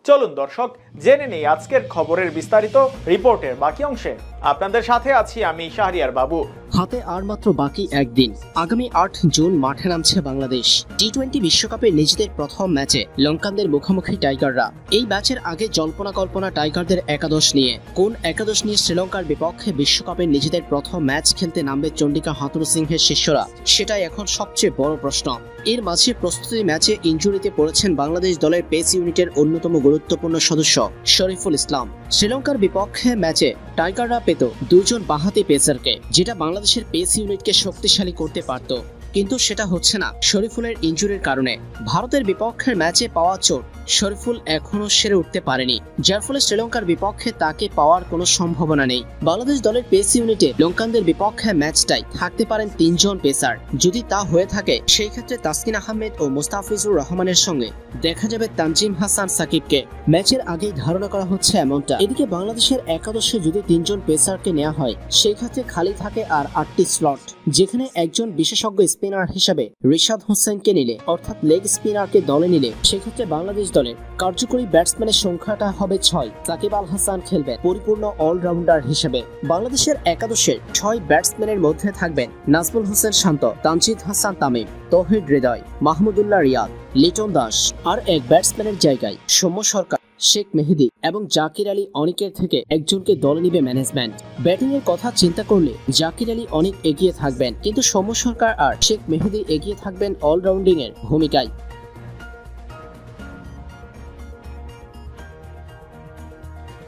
চলুন দর্শক জেনে নেই আজকের খবরের বিস্তারিত রিপোর্টের বাকি অংশে। আপনাদের সাথে আছি আমি শাহরিয়ার বাবু। হাতে আর মাত্র বাকি একদিন, আগামী ৮ জুন মাঠে নামছে বাংলাদেশ। টি-20 বিশ্বকাপে নিজেদের প্রথম ম্যাচে লঙ্কানদের মুখোমুখি টাইগাররা। এই ম্যাচের আগে জল্পনা কল্পনা টাইগারদের একাদশ নিয়ে। কোন একাদশ নিয়ে শ্রীলঙ্কার বিপক্ষে বিশ্বকাপে নিজেদের প্রথম ম্যাচ খেলতে নামবে চন্ডিকা হাথুরুসিংহের শিষ্যরা, সেটাই এখন সবচেয়ে বড় প্রশ্ন। এর মাঝে প্রস্তুতি ম্যাচে ইনজুরিতে পড়েছেন বাংলাদেশ দলের পেস ইউনিটের অন্যতম গুরুত্বপূর্ণ সদস্য শরীফুল ইসলাম। শ্রীলঙ্কার বিপক্ষে ম্যাচে টাইগাররা পেত দুজন বাঁহাতি পেসারকে, যেটা বাংলাদেশের পেস ইউনিটকে শক্তিশালী করতে পারত, কিন্তু সেটা হচ্ছে না শরীফুলের ইনজুরির কারণে। ভারতের বিপক্ষের ম্যাচে পাওয়া চোট শরীফুল এখনো সেরে উঠতে পারেনি, যার ফলে শ্রীলঙ্কার বিপক্ষে তাকে পাওয়ার কোনো সম্ভাবনা নেই। বাংলাদেশ দলের পেস ইউনিটে লঙ্কানদের বিপক্ষে ম্যাচটাই থাকতে পারেন ৩ জন পেসার। যদি তা হয়ে থাকে, সেই ক্ষেত্রে তাসকিন আহমেদ ও মুস্তাফিজুর রহমানের সঙ্গে দেখা যাবে তানজিম হাসান সাকিবকে। ম্যাচের আগেই ধারণা করা হচ্ছে এমনটা। এদিকে বাংলাদেশের একাদশে যদি ৩ জন পেসারকে নেওয়া হয়, সেই ক্ষেত্রে খালি থাকে আর ৮টি স্লট, যেখানে একজন বিশেষজ্ঞ স্পিনার হিসেবে রিশাদ হোসেনকে নিলে, অর্থাৎ লেগ স্পিনারকে দলে নিলে, সেক্ষেত্রে বাংলাদেশ দলের কার্যকরী ব্যাটসম্যানের সংখ্যাটা হবে ৬। সাকিব আল হাসান খেলবেন পরিপূর্ণ অলরাউন্ডার হিসেবে। বাংলাদেশের একাদশের ৬ ব্যাটসম্যানের মধ্যে থাকবেন নাজমুল হোসেন শান্ত, তানজিদ হাসান তামিম, তৌহিদ হৃদয়, মাহমুদুল্লাহ রিয়াদ, লিটন দাস। আর এক ব্যাটসম্যানের জায়গায় সৌম্য সরকার, শেখ মেহেদী এবং জাকির আলী অনিকের থেকে একজনকে দলে নিবে ম্যানেজমেন্ট। ব্যাটিং এর কথা চিন্তা করলে জাকির আলী অনেক এগিয়ে থাকবেন, কিন্তু সৌম্য সরকার আর শেখ মেহেদী এগিয়ে থাকবেন অলরাউন্ডিং এর ভূমিকায়।